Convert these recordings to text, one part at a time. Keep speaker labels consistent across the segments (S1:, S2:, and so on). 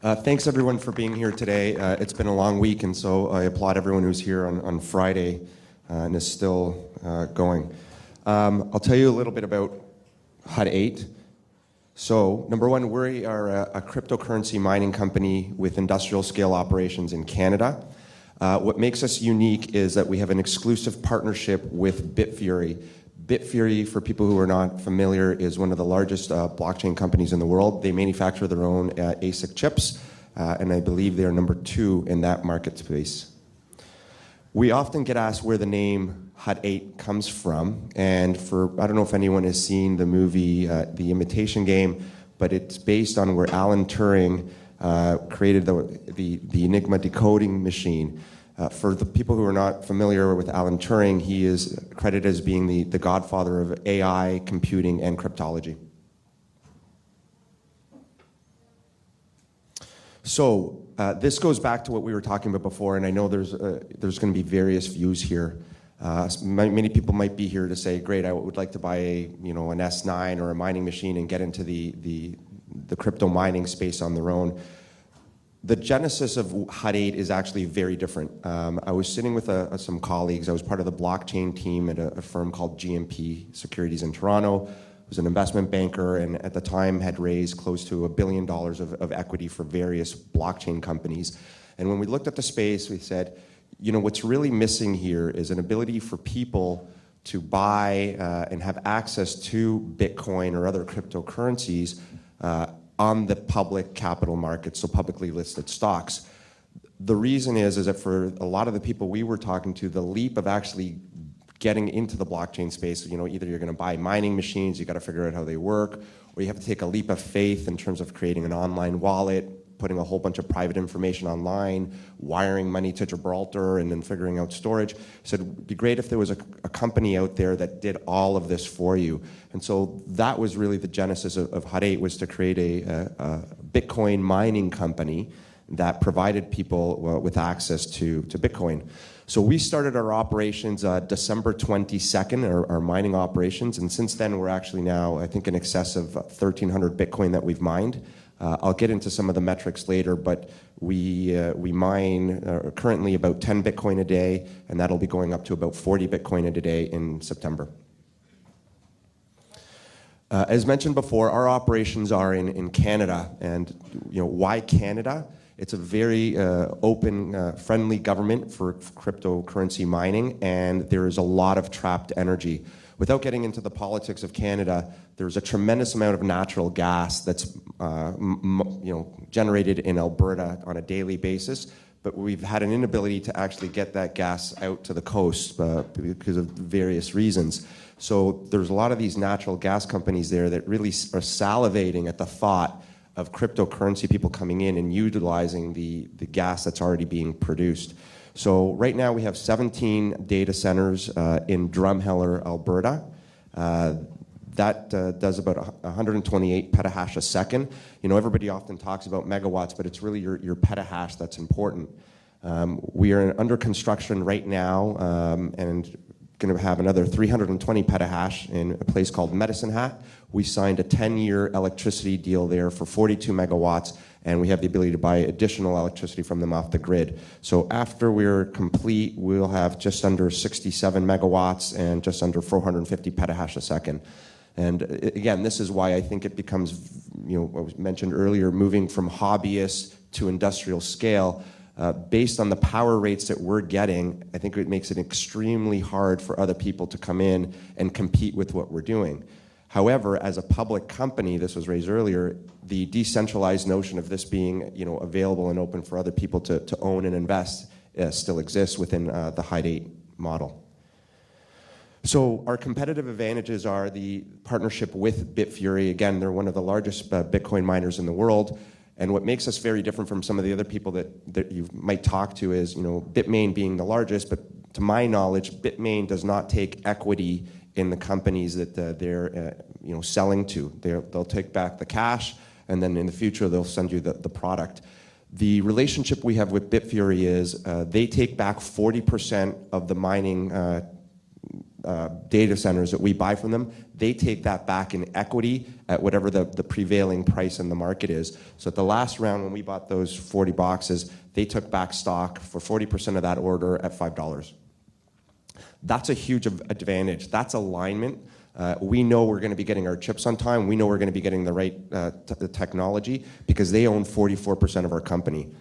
S1: Thanks everyone for being here today. It's been a long week, and so I applaud everyone who's here on Friday and is still going. I'll tell you a little bit about Hut 8. So, number one, we are a cryptocurrency mining company with industrial scale operations in Canada. What makes us unique is that we have an exclusive partnership with Bitfury. Bitfury, for people who are not familiar, is one of the largest blockchain companies in the world. They manufacture their own ASIC chips, and I believe they are number 2 in that market space. We often get asked where the name Hut 8 comes from, and I don't know if anyone has seen the movie The Imitation Game, but it's based on where Alan Turing created the Enigma decoding machine. For the people who are not familiar with Alan Turing, he is credited as being the godfather of AI, computing, and cryptology. So this goes back to what we were talking about before, and I know there's going to be various views here. Many people might be here to say, great, I would like to buy an S9 or a mining machine and get into the crypto mining space on their own. The genesis of Hut 8 is actually very different. I was sitting with some colleagues. I was part of the blockchain team at a firm called GMP Securities in Toronto. I was an investment banker, and at the time had raised close to $1 billion of equity for various blockchain companies. And when we looked at the space, we said, what's really missing here is an ability for people to buy and have access to Bitcoin or other cryptocurrencies on the public capital markets, so publicly listed stocks. The reason is that for a lot of the people we were talking to, the leap of actually getting into the blockchain space, either you're going to buy mining machines, you got to figure out how they work, or you have to take a leap of faith in terms of creating an online wallet, putting a whole bunch of private information online, wiring money to Gibraltar, and then figuring out storage. So it'd be great if there was a company out there that did all of this for you. And so that was really the genesis of Hut 8, was to create a Bitcoin mining company that provided people with access to Bitcoin. So we started our operations December 22nd, our mining operations, and since then we're actually now, I think, in excess of 1,300 Bitcoin that we've mined. I'll get into some of the metrics later, but we mine currently about 10 Bitcoin a day, and that'll be going up to about 40 Bitcoin a day in September. As mentioned before, our operations are in Canada, and why Canada? It's a very open, friendly government for cryptocurrency mining, and there is a lot of trapped energy. Without getting into the politics of Canada, there's a tremendous amount of natural gas that's generated in Alberta on a daily basis, but we've had an inability to actually get that gas out to the coast because of various reasons. So there's a lot of these natural gas companies there that really are salivating at the thought of cryptocurrency people coming in and utilizing the gas that's already being produced. So right now we have 17 data centers in Drumheller, Alberta. That does about 128 petahash a second. Everybody often talks about megawatts, but it's really your petahash that's important. We are under construction right now and going to have another 320 petahash in a place called Medicine Hat. We signed a 10-year electricity deal there for 42 megawatts, and we have the ability to buy additional electricity from them off the grid. So after we're complete, we'll have just under 67 megawatts and just under 450 petahash a second. And again, this is why I think it becomes, what was mentioned earlier, moving from hobbyist to industrial scale. Based on the power rates that we're getting, I think it makes it extremely hard for other people to come in and compete with what we're doing. However, as a public company, this was raised earlier, the decentralized notion of this being available and open for other people to own and invest still exists within the Hut 8 model. So our competitive advantages are the partnership with Bitfury. Again, they're one of the largest Bitcoin miners in the world. And what makes us very different from some of the other people that you might talk to is, Bitmain being the largest, but to my knowledge, Bitmain does not take equity in the companies that they're selling to. They'll take back the cash, and then in the future they'll send you the product. The relationship we have with Bitfury is they take back 40% of the mining data centers that we buy from them, they take that back in equity at whatever the prevailing price in the market is. So at the last round when we bought those 40 boxes, they took back stock for 40% of that order at $5. That's a huge advantage. That's alignment. We know we're going to be getting our chips on time. We know we're going to be getting the right the technology because they own 44% of our company.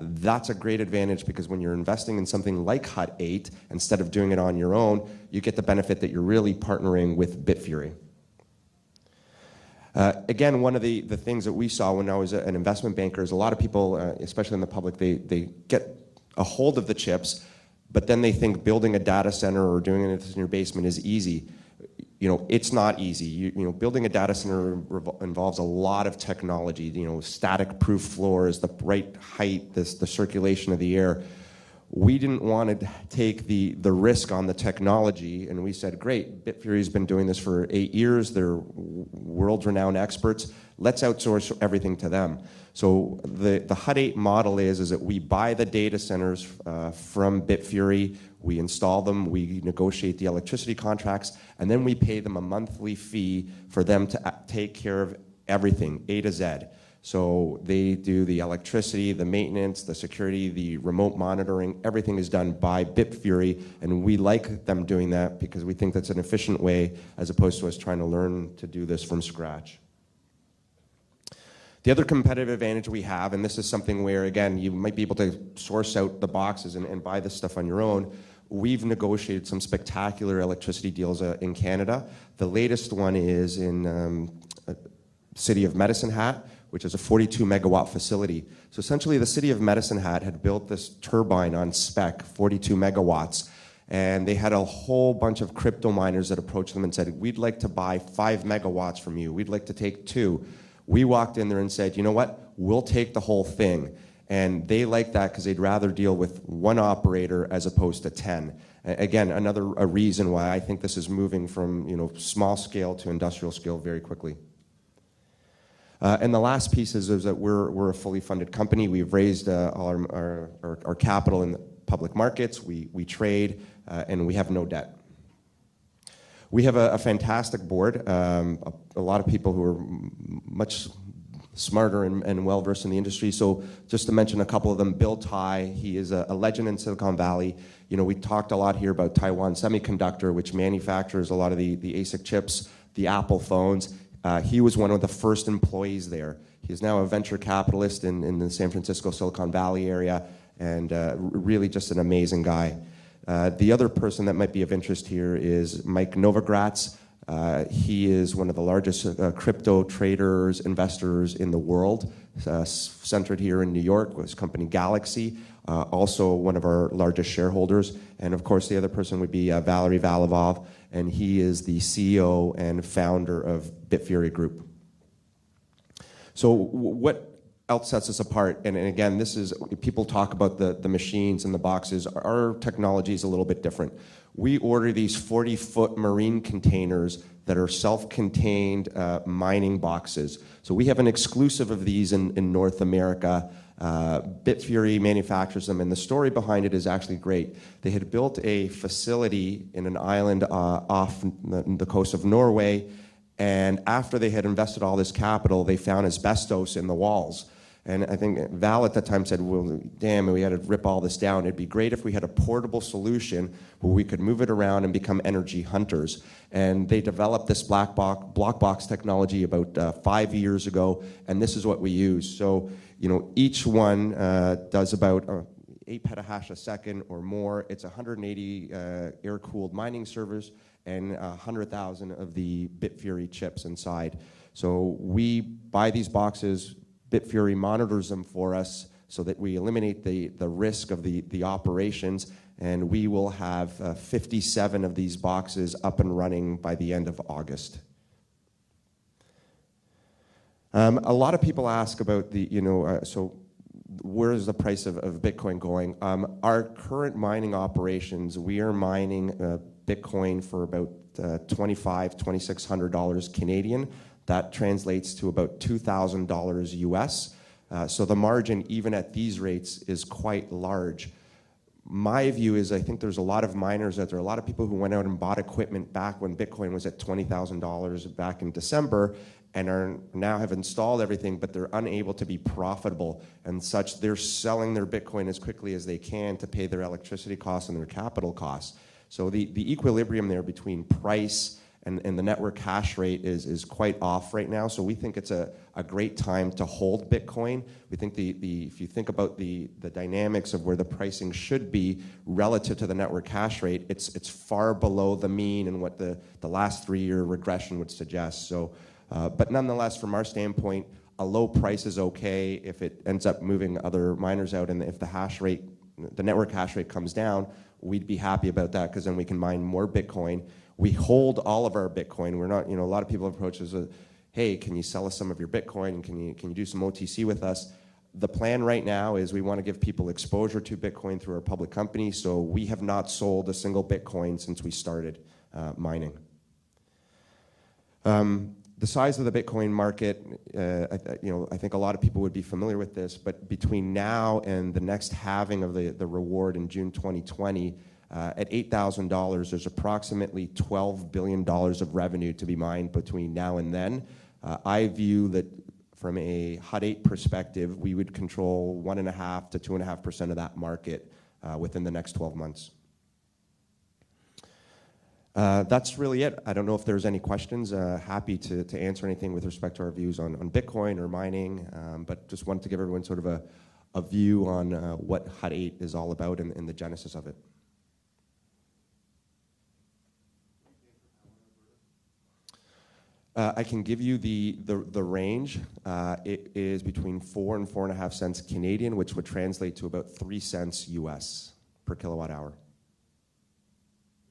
S1: That's a great advantage because when you're investing in something like Hut 8, instead of doing it on your own, you get the benefit that you're really partnering with Bitfury. Again, one of the things that we saw when I was an investment banker is a lot of people, especially in the public, they get a hold of the chips, but then they think building a data center or doing it in your basement is easy. It's not easy. Building a data center involves a lot of technology. Static proof floors, the right height, the circulation of the air. We didn't want to take the risk on the technology, and we said, great, Bitfury's been doing this for 8 years. They're world-renowned experts. Let's outsource everything to them. So the Hut 8 model is that we buy the data centers from Bitfury, we install them, we negotiate the electricity contracts, and then we pay them a monthly fee for them to take care of everything, A to Z. So they do the electricity, the maintenance, the security, the remote monitoring. Everything is done by Bitfury, and we like them doing that because we think that's an efficient way as opposed to us trying to learn to do this from scratch. The other competitive advantage we have, and this is something where, again, you might be able to source out the boxes and buy this stuff on your own. We've negotiated some spectacular electricity deals in Canada. The latest one is in city of Medicine Hat, which is a 42 megawatt facility. So essentially the city of Medicine Hat had built this turbine on spec, 42 megawatts, and they had a whole bunch of crypto miners that approached them and said, we'd like to buy 5 megawatts from you. We'd like to take 2. We walked in there and said, you know what, we'll take the whole thing. And they liked that because they'd rather deal with one operator as opposed to 10. Again, another reason why I think this is moving from small scale to industrial scale very quickly. And the last piece is that we're a fully funded company. We've raised all our capital in the public markets. We trade, and we have no debt. We have a fantastic board, a lot of people who are much smarter and well-versed in the industry. So just to mention a couple of them, Bill Tai, he is a legend in Silicon Valley. We talked a lot here about Taiwan Semiconductor, which manufactures a lot of the ASIC chips, the Apple phones. He was one of the first employees there. He's now a venture capitalist in the San Francisco Silicon Valley area, and really just an amazing guy. The other person that might be of interest here is Mike Novogratz. He is one of the largest crypto traders, investors in the world, centered here in New York with his company Galaxy, also one of our largest shareholders. And of course, the other person would be Valery Valavov, and he is the CEO and founder of Bitfury Group. So what else sets us apart? And again, this is, people talk about the machines and the boxes. Our technology is a little bit different. We order these 40-foot marine containers that are self-contained mining boxes. So we have an exclusive of these in North America. Bitfury manufactures them, and the story behind it is actually great. They had built a facility in an island off the coast of Norway, and after they had invested all this capital, they found asbestos in the walls. And I think Val at that time said, well, damn, we had to rip all this down. It'd be great if we had a portable solution where we could move it around and become energy hunters. And they developed this block box technology about 5 years ago, and this is what we use. So, each one does about 8 petahash a second or more. It's 180 air-cooled mining servers and 100,000 of the Bitfury chips inside. So we buy these boxes. Bitfury monitors them for us so that we eliminate the risk of the operations, and we will have 57 of these boxes up and running by the end of August. A lot of people ask about so where is the price of Bitcoin going? Our current mining operations, we are mining Bitcoin for about $2,600 Canadian. That translates to about $2,000 US. So the margin, even at these rates, is quite large. my view is I think there's a lot of miners out there, a lot of people who went out and bought equipment back when Bitcoin was at $20,000 back in December and are now have installed everything, but they're unable to be profitable and such. They're selling their Bitcoin as quickly as they can to pay their electricity costs and their capital costs. So the equilibrium there between price and the network hash rate is quite off right now. So we think it's a great time to hold Bitcoin. We think if you think about the dynamics of where the pricing should be relative to the network hash rate, it's far below the mean and what the last 3-year regression would suggest. So, but nonetheless, from our standpoint, a low price is okay if it ends up moving other miners out, and if the hash rate, the network hash rate comes down, we'd be happy about that because then we can mine more Bitcoin. We hold all of our Bitcoin. We're not, a lot of people approach us with, hey, can you sell us some of your Bitcoin? And can you do some OTC with us? The plan right now is we want to give people exposure to Bitcoin through our public company, so we have not sold a single Bitcoin since we started mining. The size of the Bitcoin market, I think a lot of people would be familiar with this, but between now and the next halving of the reward in June 2020, at $8,000, there's approximately $12 billion of revenue to be mined between now and then. I view that from a Hut 8 perspective, we would control 1.5 to 2.5% of that market within the next 12 months. That's really it. I don't know if there's any questions. Happy to answer anything with respect to our views on Bitcoin or mining, but just wanted to give everyone sort of a view on what Hut 8 is all about and the genesis of it. I can give you the range. It is between 4 and 4.5 cents Canadian, which would translate to about 3 cents US per kilowatt hour.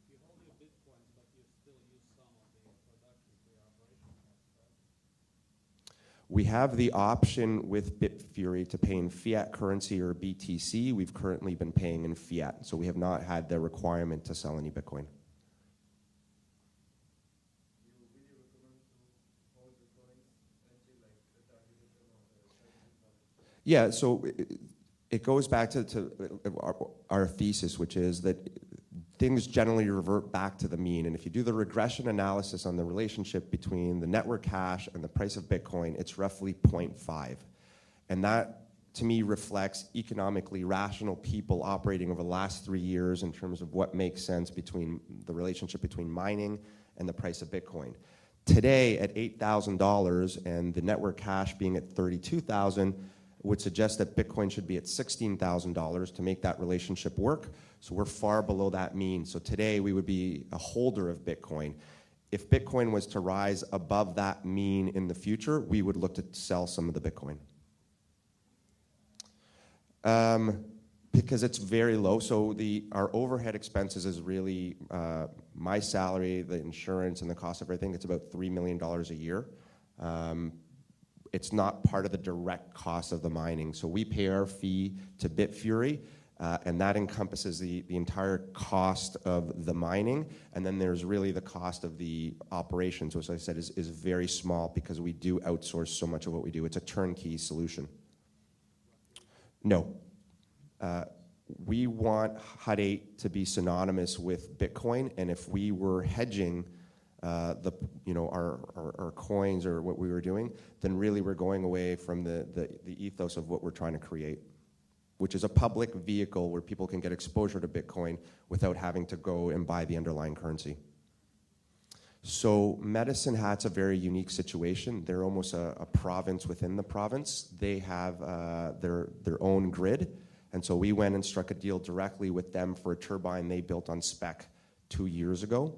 S2: If you hold your Bitcoins, but you still use some of the production for your operation, right?
S1: We have the option with Bitfury to pay in fiat currency or BTC. We've currently been paying in fiat, so we have not had the requirement to sell any Bitcoin. Yeah, so it goes back to our thesis, which is that things generally revert back to the mean. And if you do the regression analysis on the relationship between the network hash and the price of Bitcoin, it's roughly 0.5. And that, to me, reflects economically rational people operating over the last 3 years in terms of what makes sense between the relationship between mining and the price of Bitcoin. Today, at $8,000 and the network hash being at $32,000, would suggest that Bitcoin should be at $16,000 to make that relationship work. So we're far below that mean. So today we would be a holder of Bitcoin. If Bitcoin was to rise above that mean in the future, we would look to sell some of the Bitcoin. Because it's very low. So our overhead expenses is really my salary, the insurance, and the cost of everything. It's about $3 million a year. It's not part of the direct cost of the mining. So we pay our fee to Bitfury, and that encompasses the entire cost of the mining. And then there's really the cost of the operations, which I said is very small because we do outsource so much of what we do. It's a turnkey solution. No. We want Hut 8 to be synonymous with Bitcoin, and if we were hedging our coins or what we were doing, then really we're going away from the ethos of what we're trying to create, which is a public vehicle where people can get exposure to Bitcoin without having to go and buy the underlying currency. So Medicine Hat's a very unique situation. They're almost a province within the province. They have their own grid, and so we went and struck a deal directly with them for a turbine they built on spec 2 years ago.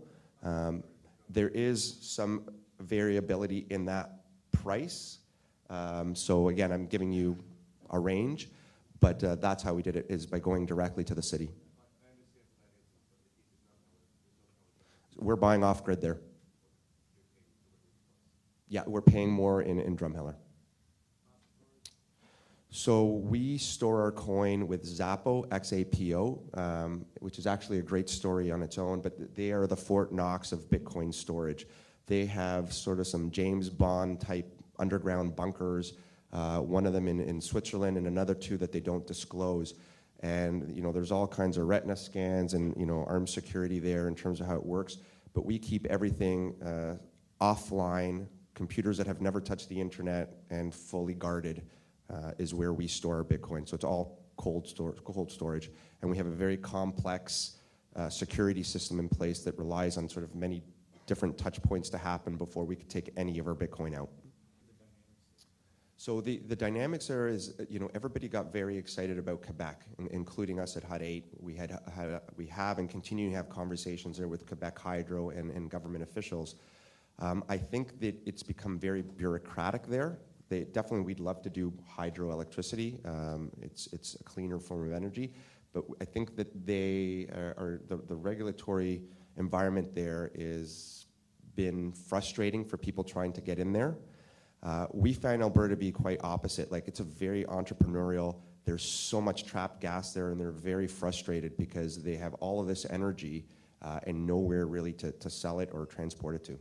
S1: There is some variability in that price. So again, I'm giving you a range, but that's how we did it, is by going directly to the city. We're buying off-grid there. Yeah, we're paying more in Drumheller. So we store our coin with Xapo, XAPO, which is actually a great story on its own, but they are the Fort Knox of Bitcoin storage. They have sort of some James Bond type underground bunkers, one of them in Switzerland and another 2 that they don't disclose. And there's all kinds of retina scans and armed security there in terms of how it works. But we keep everything offline. Computers that have never touched the internet and fully guarded is where we store our Bitcoin. So it's all cold storage, and we have a very complex security system in place that relies on sort of many different touch points to happen before we could take any of our Bitcoin out. So the dynamics there is, everybody got very excited about Quebec, including us at HUD 8. We have and continue to have conversations there with Quebec Hydro and government officials. I think that it's become very bureaucratic there. We'd love to do hydroelectricity. It's a cleaner form of energy, but I think that the regulatory environment there is been frustrating for people trying to get in there. We find Alberta to be quite opposite. Like, it's a very entrepreneurial. There's so much trapped gas there, and they're very frustrated because they have all of this energy and nowhere really to sell it or transport it to.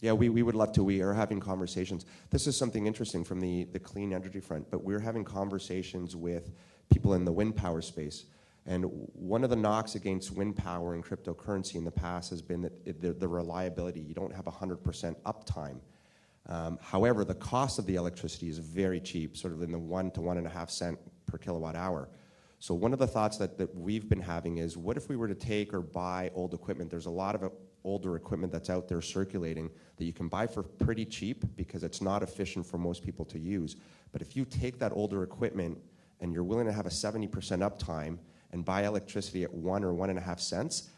S1: Yeah, we would love to. We are having conversations. This is something interesting from the clean energy front, but we're having conversations with people in the wind power space. And one of the knocks against wind power and cryptocurrency in the past has been that the reliability. You don't have 100% uptime. However, the cost of the electricity is very cheap, sort of in the 1 to 1.5 cent per kilowatt hour. So one of the thoughts that we've been having is, what if we were to take or buy old equipment? There's a lot of older equipment that's out there circulating that you can buy for pretty cheap because it's not efficient for most people to use. But if you take that older equipment and you're willing to have a 70% uptime and buy electricity at 1 or 1.5 cents,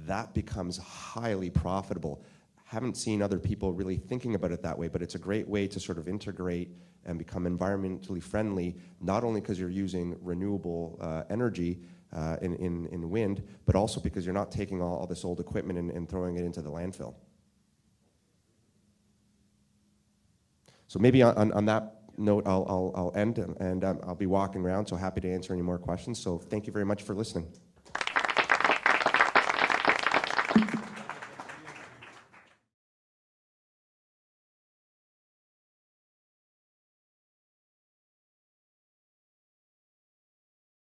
S1: that becomes highly profitable. Haven't seen other people really thinking about it that way, but it's a great way to sort of integrate and become environmentally friendly, not only because you're using renewable energy in wind, but also because you're not taking all this old equipment and throwing it into the landfill. So maybe on that note, I'll end, and I'll be walking around, so happy to answer any more questions. So thank you very much for listening.